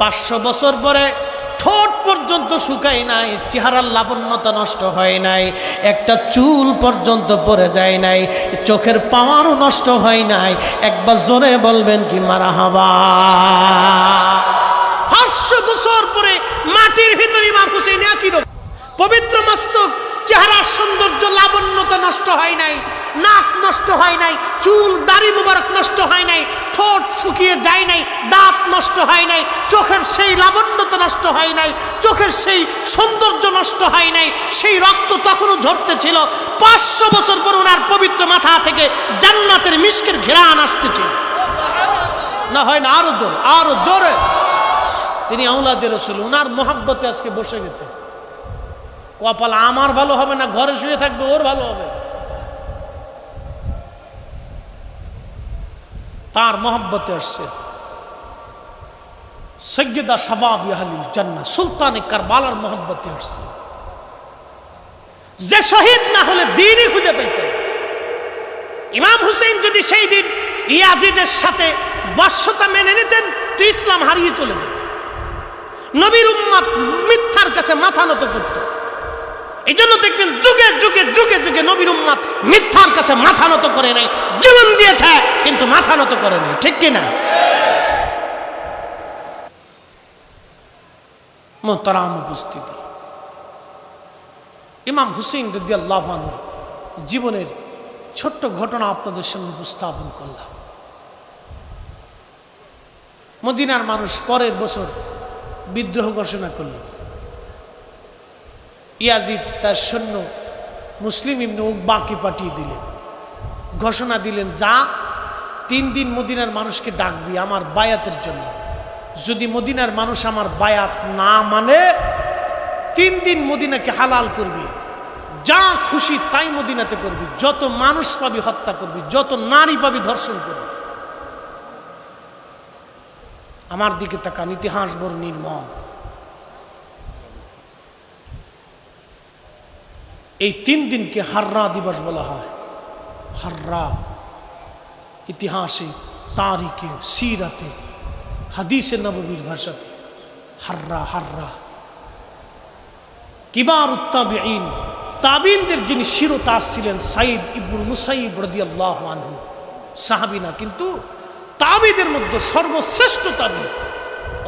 500 বছর পরে ঠোঁট পর্যন্ত শুকায় নাই, চেহারার লাবণ্যতা নষ্ট হয় নাই, একটা চুল পর্যন্ত পড়ে যায় নাই, চোখের পাওয়ারও নষ্ট হয় নাই। একবার জোরে বলবেন কি মারহাবা? 500 বছর পরে মাটির ভিতরে ইমাম হুসেইন একই রকম পবিত্র মস্তক, চেহারার সৌন্দর্য লাবণ্যতা নষ্ট হয় নাই, নাক নষ্ট হয় নাই, চুল দাড়ি মুবারক নষ্ট হয় নাই, ঠোঁট শুকিয়ে যায় নাই, দাঁত নষ্ট হয় নাই, চোখের সেই লাবণ্যতা নষ্ট হয় নাই, চোখের সেই সৌন্দর্য নষ্ট হয় নাই, সেই রক্ত তখনও ঝরতেছিল। 500 বছর পর ওনার পবিত্র মাথা থেকে জান্নাতের মিশকের ঘেরান আসতেছিল। না হয় না? আরো জোরে, আরো জোরে। তিনি আওলাদে রাসূল, ওনার মোহাব্বতে আজকে বসে গেছে। কপাল আমার ভালো হবে না, ঘরে শুয়ে থাকবে ওর ভালো হবে। তার মহব্বতে আসছে। সৈয়দা শাবাব আহলিল জান্নাহ সুলতানে কারবালার মহব্বতে আসছে। যে শহীদ না হলে দ্বীনই খুঁজে পেতেন। ইমাম হুসেইন যদি সেই দিন ইয়াজিদের সাথে বশ্যতা মেনে নিতেন তো ইসলাম হারিয়ে চলে যেত। নবীর উম্মত মিথ্যার কাছে মাথা নত করত। এই জন্য দেখবেন যুগে যুগে যুগে যুগে নবীর উম্মত মিথ্যার কাছে মাথা নত করে নাই, জীবন দিয়েছে কিন্তু মাথা নত করে নাই। ঠিক কিনা? মোহতারাম উপস্থিতি, ইমাম হুসেইন রাদিয়াল্লাহু আনহু জীবনের ছোট্ট ঘটনা আপনাদের সামনে উপস্থাপন করলাম। মদিনার মানুষ পরের বছর বিদ্রোহ ঘোষণা করল। ইয়াজিদ তার সৈন্য মুসলিম ইবনে উকবাকে পাঠিয়ে দিলেন, ঘোষণা দিলেন, যা 3 দিন মদিনার মানুষকে ডাকবি আমার বায়াতের জন্য। যদি মদিনার মানুষ আমার বায়াত না মানে 3 দিন মদিনাকে হালাল করবি, যা খুশি তাই মদিনাতে করবি, যত মানুষ পাবি হত্যা করবি, যত নারী পাবি ধর্ষণ করবি। আমার দিকে তাকান, ইতিহাস বড় নির্মম। এই 3 দিনকে হাররা দিবস বলা হয়। হাররা ইতিহাসে, তারিখে, সিরাতে, হাদিসে নববীর ভাষাতে হাররা হাররা। কিবার তাবিঈন, তাবিঈনদের যিনি শিরোতাজ ছিলেন সাইদ ইবনুল মুসাইয়িব রাদিয়াল্লাহু আনহু, সাহাবী না কিন্তু তাবিঈদের মধ্যে সর্বশ্রেষ্ঠ তাবিঈ।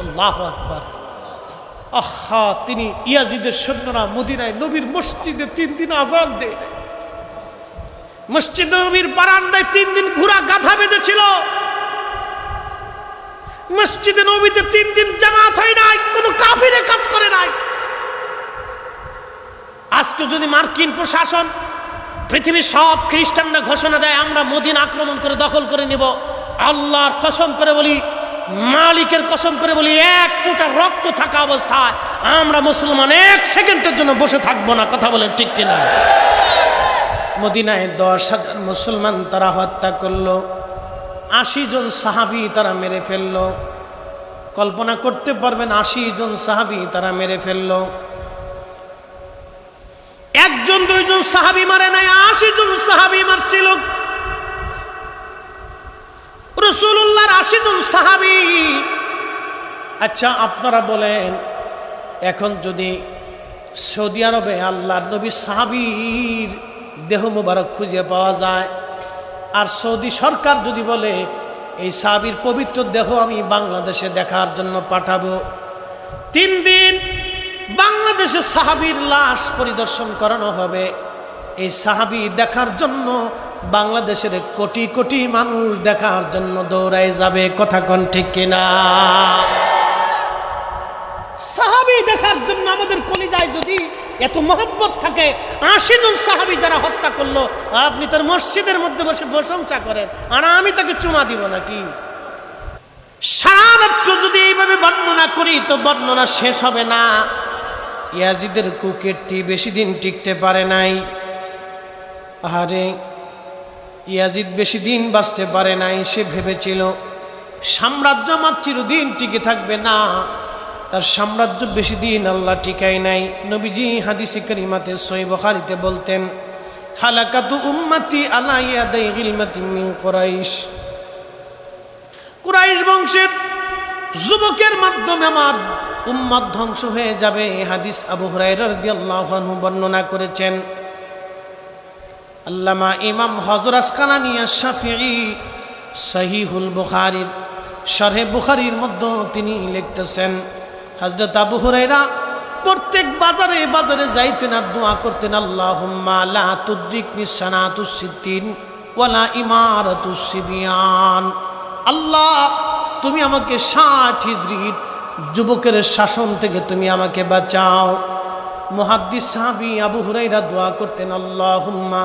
আল্লাহু আকবার। আহা, তিনি ইয়াজিদের সৈন্যরা মদিনায় নবীর মসজিদে 3 দিন আযান দেয়, মসজিদ নবীর বারান্দায় 3 দিন ঘোড়া গাধা বেঁধেছিল, মসজিদে নবীতে 3 দিন জামাত হয় নাই, কোনো কাফিরে কাজ করে নাই। আজকে যদি মার্কিন প্রশাসন, পৃথিবীর সব খ্রিস্টানরা ঘোষণা দেয় আমরা মদিনা আক্রমণ করে দখল করে নেব, আল্লাহর কসম করে বলি, মালিকের কসম করে বলি, 1 ফোঁটা রক্ত থাকা অবস্থায় আমরা মুসলমান 1 সেকেন্ডের জন্য বসে থাকবো না। কথা বলেন ঠিক কিনা? মদিনায় 10,000 মুসলমান তারা হত্যা করলো, 80 জন সাহাবী তারা মেরে ফেললো। কল্পনা করতে পারবেন 80 জন সাহাবী তারা মেরে ফেললো। 1 জন 2 জন সাহাবী মারে নাই, 80 জন সাহাবী মারছিল। রাসূলুল্লাহর 80 জন সাহাবী। আচ্ছা আপনারা বলেন, এখন যদি সৌদি আরবে আল্লাহর নবীর সাহাবীর দেহ মোবারক খুঁজে পাওয়া যায়, আর সৌদি সরকার যদি বলে এই সাহাবীর পবিত্র দেহ আমি বাংলাদেশে দেখার জন্য পাঠাবো, 3 দিন বাংলাদেশে সাহাবীর লাশ পরিদর্শন করানো হবে। এই সাহাবী দেখার জন্য বাংলাদেশের কোটি কোটি মানুষ দেখার জন্য দৌড়ায় যাবে। কথা কোন ঠিক কিনা? সাহাবী দেখার জন্য আমাদের কলিজায় যদি এত মহব্বত থাকে, 80 জন সাহাবী যারা হত্যা করলো, আপনি তার মসজিদের মধ্যে বসে প্রশংসা করেন, আর আমি তাকে চুমা দিব নাকি? সারা রাত্র যদি এইভাবে বর্ণনা করি তো বর্ণনা শেষ হবে না। ইয়াজিদের কুকীর্তি বেশি দিন টিকতে পারে নাই। আরে ইয়াজিদ বেশি দিন বাঁচতে পারে নাই। সে ভেবেছিল সাম্রাজ্য আমার চিরদিন টিকে থাকবে না, তার সাম্রাজ্য বেশি দিন আল্লাহ টিকায় নাই। নবীজি হাদিসে কারিমাতে সহিহ বুখারীতে বলতেন, হালাকাতু উম্মতি আলা ইয়াদাই গিলমাতিন মিন কুরাইশ। কুরাইশ বংশের যুবকের মাধ্যমে আমার উম্মত ধ্বংস হয়ে যাবে। হাদিস আবু হুরায়রা রাদিয়াল্লাহু আনহু বর্ণনা করেছেন। আল্লামা ইমাম হযরত আসকালানী আশ-শাফিঈ সহিহুল বুখারীর শরহে বুখারীর মধ্যে তিনি লিখতেছেন, হযরত আবু হুরায়রা প্রত্যেক বাজারে বাজারে যাইতেন আর দোয়া করতেন, আল্লাহুম্মা লা তুদরিকনি সানাতুস সিদ্দিন ওয়ালা ইমারাতুস সিবিয়ান। আল্লাহ তুমি আমাকে 60 হিজরির যুবকের শাসন থেকে তুমি আমাকে বাঁচাও। মুহাদ্দিস সাহাবী আবু হুরায়রা দোয়া করতেন, আল্লাহুম্মা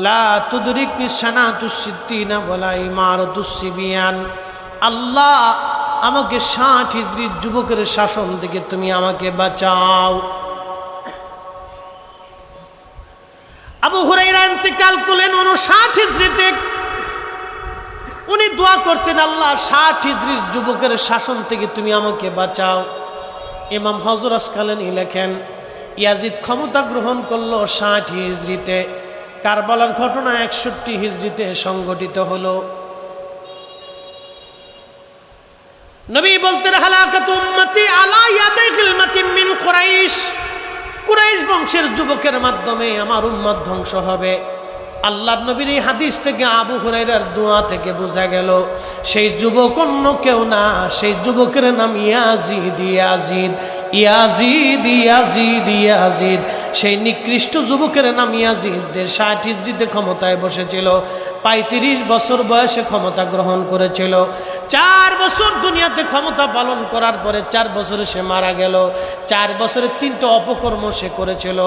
লা তুদরিকনি সানাতুস সিদ্দিন ওয়ালা ইমারাতুস সিবিয়ান। আল্লাহ আমাকে 60 হিজরির যুবকের শাসন থেকে তুমি আমাকে বাঁচাও। আবু হুরায়রা ইন্তেকাল করলেন 59 হিজরিতে। উনি দোয়া করতেন, আল্লাহ 60 হিজরির যুবকের শাসন থেকে তুমি আমাকে বাঁচাও। ইমাম হযরত আসকালানী লেখেন, ইয়াজিদ ক্ষমতা গ্রহণ করলো 60 হিজরিতে। কারবালার ঘটনা 61 হিজরিতে সংঘটিত হলো। নবী বলতেন, হালাকাতু উম্মতি আলা ইয়াদাই গিলমাতিন মিন কুরাইশ। কুরাইশ বংশের যুবকের মাধ্যমে আমার উম্মত ধ্বংস হবে। আল্লাহর নবীর এই হাদিস থেকে আবু হুরায়রার দোয়া থেকে বোঝা গেল সেই যুবক অন্য কেউ না, সেই যুবকের নাম Yazid. Yazid Yazid Yazid Yazid সেই নিকৃষ্ট যুবকের নাম ইয়াজিদ। 60 হিজরিতে ক্ষমতায় বসেছিল। 35 বছর বয়সে ক্ষমতা গ্রহণ করেছিল। 4 বছর দুনিয়াতে ক্ষমতা পালন করার পরে 4 বছরে সে মারা গেল। 4 বছরে 3টা অপকর্ম সে করেছিল।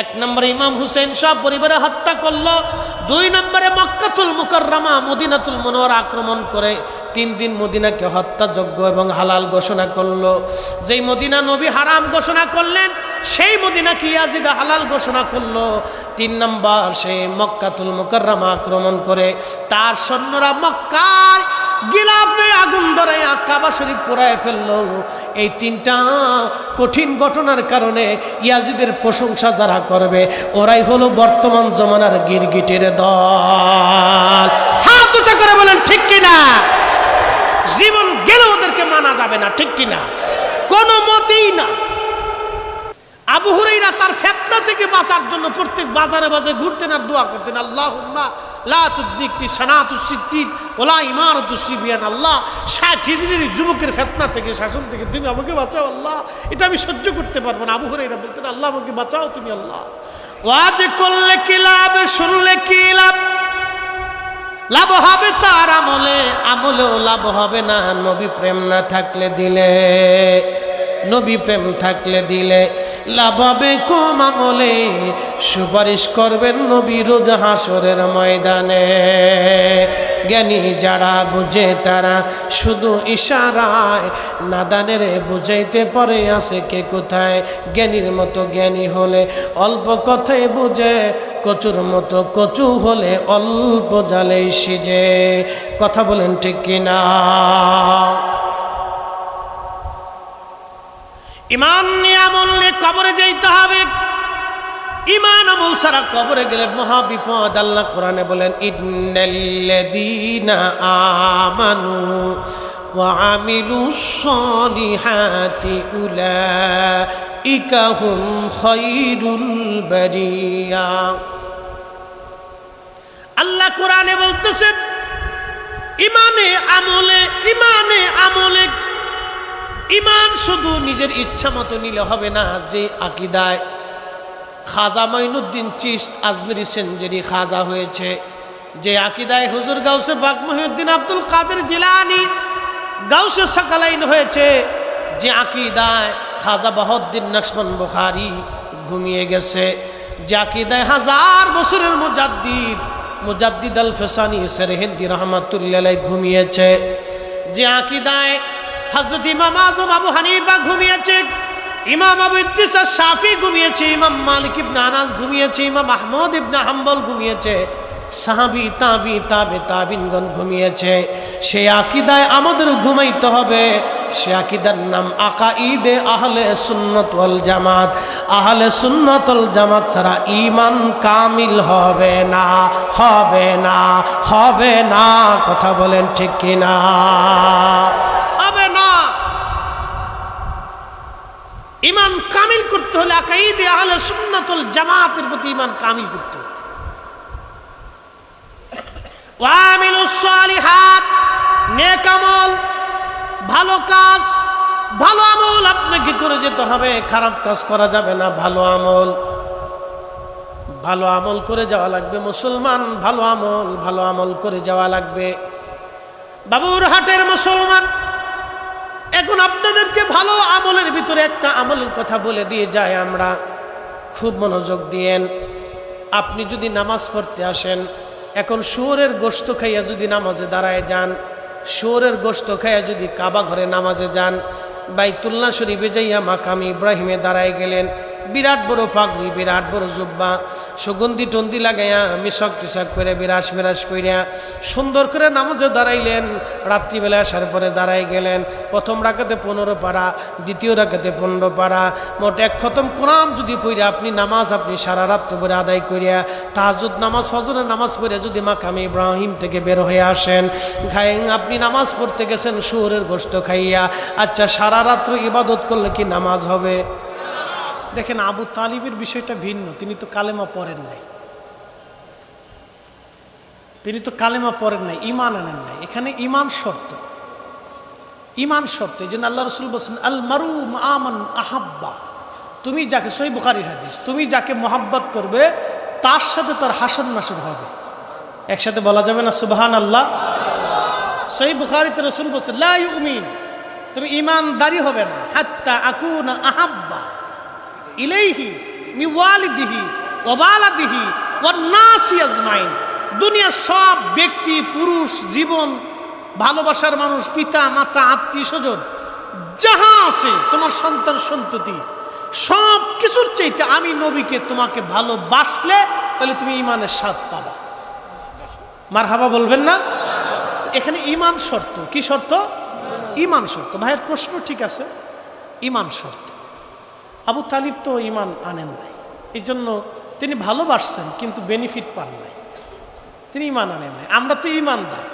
1 নম্বরে ইমাম হুসেন সব পরিবারে হত্যা করলো। 2 নম্বরে মক্কাতুল মুকাররমা মদিনাতুল মুনাওয়ারা আক্রমণ করে 3 দিন মদিনাকে হত্যাযোগ্য এবং হালাল ঘোষণা করলো। যেই মদিনা নবী হারাম ঘোষণা করলেন সেই মদিনাকে ইয়াজিদ হালাল ঘোষণা করলো। 3 নম্বর সে মক্কাতুল মুকাররমা আক্রমণ করে তার সৈন্যরা মক্কায় গিলাফে আগুন ধরে কাবা শরীফ পোড়ায় ফেললো। এই 3টা কঠিন ঘটনার কারণে ইয়াজিদের প্রশংসা যারা করবে ওরাই হলো বর্তমান জমানার গিরগিটের দল। হাত উঁচা করে বলেন ঠিক কিনা? জীবন গেলে ওদেরকে মানা যাবে না, ঠিক কিনা? কোনো মতেই না। আবু হুরায়রা তার ফিতনা থেকে বাঁচার জন্য প্রত্যেক বাজারে বাজারে ঘুরতেন আর দোয়া করতেন, আল্লাহুম্মা লা তুদরিকনি সানাতুস সিদ্দিক ওয়ালা ইমারাতুস সিবিয়ান। আল্লাহ 60 হিজরির যুবকের ফিতনা থেকে, শাসন থেকে তুমি আমাকে বাঁচাও আল্লাহ, এটা আমি সহ্য করতে পারবো না। আবু হুরায়রা বলতেন, আল্লাহ আমাকে বাঁচাও তুমি আল্লাহ। ওয়াজ করলে কি লাভ, শুনলে কি লাভ? লাভ হবে তার আমলে, আমলেও লাভ হবে না নবী প্রেম না থাকলে দিলে। নবী প্রেম থাকলে দিলে লাভ হবে কম আমলে, সুপারিশ করবেন নবী রোজ হাসরের ময়দানে। জ্ঞানী যারা বুঝে তারা শুধু ইশারায়, নাদানের বুঝাইতে পারে আছে কে কোথায়। জ্ঞানীর মতো জ্ঞানী হলে অল্প কথায় বুঝে, কচুর মতো কচু হলে অল্প জালেই সিজে। কথা বলেন ঠিক কিনা? ইমান নিয়ে আমল নিয়ে কবরে যাইতে হবে। ইমান আমল ছাড়া কবরে গেলে মহা বিপদ। আল্লাহ কোরআনে বলেন, ইন্নাল্লাযীনা আমানু ওয়া আমিলুস সলিহাতি উলাইকা হুম খায়রুল বারিয়া। আল্লাহ কোরআনে বলতেছেন, ইমানে আমলে, ইমানে আমলে। ইমান শুধু নিজের ইচ্ছা মতো নিলে হবে না। যে আকীদায় খাজা মাইনুদ্দিন চিশত আজমিরি সেনজেরি খাজা হয়েছে, যে আকীদায় হুজুর গাউসে পাক মুহিউদ্দিন আব্দুল কাদের জিলানী গাউসে সাকালাইন হয়েছে, যে আকীদায় খাজা বাহাউদ্দিন নকশবন্দ বুখারী ঘুমিয়ে গেছে, যে আকীদায় 1000 বছরের মুজাদ্দিদ আল ফিসানি সরহিন্দি রাহমাতুল্লাহ আলাইহি ঘুমিয়েছে, যে আকীদায় হযরত ইমাম আযম আবু হানিফা ঘুমিয়েছে, ইমাম আবু ইদ্রিস শাফি ঘুমিয়েছে, ইমাম মালিক ইবনে আনাস ঘুমিয়েছে, ইমাম আহমদ ইবনে হাম্বল ঘুমিয়েছে, সাহাবী তাবি তাবিনগণ ঘুমিয়েছে। সেই আকীদায় আমাদের ঘুমাইতে হবে। সে আকীদার নাম আকাঈদে আহলে সুন্নাত ওয়াল জামাত। আহলে সুন্নাত ওয়াল জামাত ছাড়া ঈমান কামিল হবে না, হবে না, হবে না। কথা বলেন ঠিক কিনা? হবে না। ঈমান কামিল করতে হলে আকাঈদে আহলে সুন্নাত ওয়াল জামাতের প্রতি ঈমান কামিল করতে হবে। ওয়ামিলুস সালিহাত, নেক আমল, ভালো কাজ, ভালো আমল আপনাকে করে যেতে হবে। খারাপ কাজ করা যাবে না। ভালো আমল, ভালো আমল করে যাওয়া লাগবে। মুসলমান ভালো আমল করে যাওয়া লাগবে। বাবুরহাটের মুসলমান, এখন আপনাদেরকে ভালো আমলের ভিতরে একটা আমলের কথা বলে দিয়ে যায় আমরা, খুব মনোযোগ দিয়েন। আপনি যদি নামাজ পড়তে আসেন, এখন শুয়োরের গোশত খাইয়া যদি নামাজে দাঁড়ায় যান, শুয়োরের গোশত খাইয়া যদি কাবা ঘরে নামাজে যান, বাইতুল্লাহ শরীফে যাইয়া মাকাম ইব্রাহিমে দাঁড়ায় গেলেন, বিরাট বড় পাগড়ি, বিরাট বড় জুব্বা, সুগন্ধি টন্দি লাগাইয়া মিশক টিশক করে বিরাস মিরাস কইরা সুন্দর করে নামাজে দাঁড়াইলেন। রাত্রিবেলা আসার পরে দাঁড়াই গেলেন। প্রথম রাকাতে 15 পারা, দ্বিতীয় রাকাতে 15 পারা, মোট 1 খতম কোরআন যদি পড়ে আপনি নামাজ আপনি সারা রাত পরে আদায় করিয়া তাহাজ্জুদ নামাজ, ফজরের নামাজ পড়ে যদি মাকামে ইব্রাহিম থেকে বের হয়ে আসেন, আপনি নামাজ পড়তে গেছেন শুয়োরের গোশত খাইয়া, আচ্ছা সারা রাত্র ইবাদত করলে কি নামাজ হবে? দেখেন, আবু তালিবের বিষয়টা ভিন্ন। তিনি তো কালেমা পড়েন নাই, ঈমান আনেন নাই। এখানে ঈমান শর্ত, ঈমান শর্ত। এই জন্য আল্লাহ রাসূল বলেছেন, আল মারু আমান আহাব্বা। তুমি যাকে, সহিহ বুখারীর হাদিস, তুমি যাকে মহাব্বত করবে তার সাথে তার হাসর নাসর হবে। একসাথে বলা যাবে না সুবহানাল্লাহ? সহিহ বুখারীতে রাসূল বলেছেন, লা ইউমিন, তুমি ঈমানদারি হবে না হাত্তা আকুনা আহাব্বা ইলাইহি মিন ওয়ালিদিহি ওয়া ওয়ালাদিহি ওয়ান নাসি আজমাইন। দুনিয়ার সব ব্যক্তি, পুরুষ, জীবন, ভালোবাসার মানুষ, পিতা মাতা, আত্মীয় স্বজন যাহা আছে, তোমার সন্তান সন্ততি, সব কিছুর চাইতে আমি নবীকে তোমাকে ভালোবাসলে তাহলে তুমি ঈমানের স্বাদ পাবা। মারহাবা বলবেন না? এখানে ঈমান শর্ত। কি শর্ত? ঈমান শর্ত। ভাইয়ের প্রশ্ন ঠিক আছে, ঈমান শর্ত। আবু তালিব তো ঈমান আনেন নাই, এই জন্য তিনি ভালোবাসছেন কিন্তু বেনিফিট পান নাই, তিনি ঈমান আনেন নাই। আমরা তো ঈমানদার,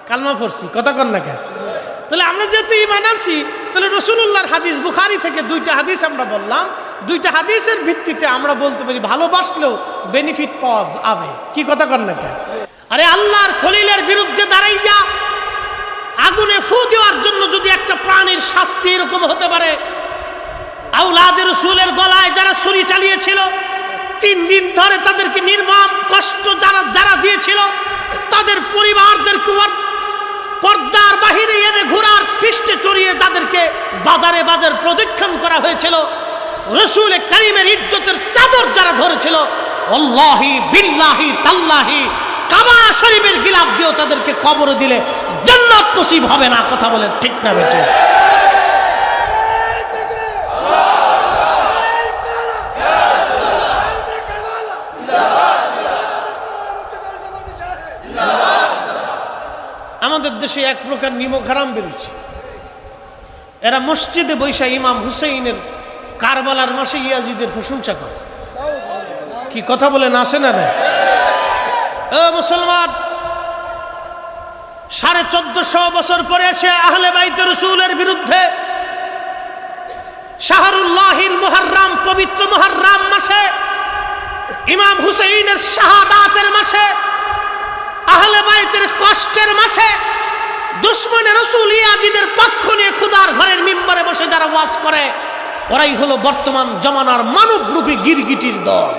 কালমা পড়ছি, কথা কন না কেন? তাহলে আমরা যেহেতু ঈমান আনছি, তাহলে রাসূলুল্লাহর হাদিস, বুখারী থেকে 2টা হাদিস আমরা বললাম, 2টা হাদিসের ভিত্তিতে আমরা বলতে পারি ভালোবাসলেও বেনিফিট পাওয়া যাবে। কি কথা কন না কেন? আরে আল্লাহর খলিলের বিরুদ্ধে দাঁড়াইয়া আগুনে ফু দেওয়ার জন্য যদি একটা প্রাণীর শাস্তি এরকম হতে পারে, আওলাদের রাসূলের গলায় যারা ছুরি চালিয়েছিল, 3 দিন ধরে তাদেরকে নির্মম কষ্ট যারা দিয়েছিল, তাদের পরিবারদেরকে পর্দার বাহিরে এনে ঘোড়ার পৃষ্ঠে চড়িয়ে তাদেরকে বাজারে বাজার প্রদক্ষিণ করা হয়েছিল, রাসূল কারীমের ইজ্জতের চাদর যারা ধরেছিল, আল্লাহি বিল্লাহি তাল্লাহি কাবা শরীফের গিলাফ দিয়েও তাদেরকে কবরে দিলে জান্নাত নসিব হবে না। কথা বলেন ঠিক না বেটে? আমাদের দেশে এক প্রকার নিমক হারাম বেরোচ্ছে। এরা মসজিদে বৈশা ইমাম হুসাইনের কারবালার মাসে ইয়াজিদের প্রশংসা করে। কি কথা বলেন, আসে না? ও মুসলমান, 1450 বছর পরে এসে আহলে বাইত রাসূলের বিরুদ্ধে শাহরুল্লাহিল মুহররম, পবিত্র মুহররম মাসে, ইমাম হুসাইনের শাহাদাতের মাসে, আহলে বাইতের কষ্টের মাসে দুশমনে রাসূল ইয়াজিদের পক্ষ নিয়ে খোদার ঘরের মিম্বরে বসে যারা ওয়াজ করে, ওরাই হলো বর্তমান জমানার মানবরূপী গিরগিটির দল।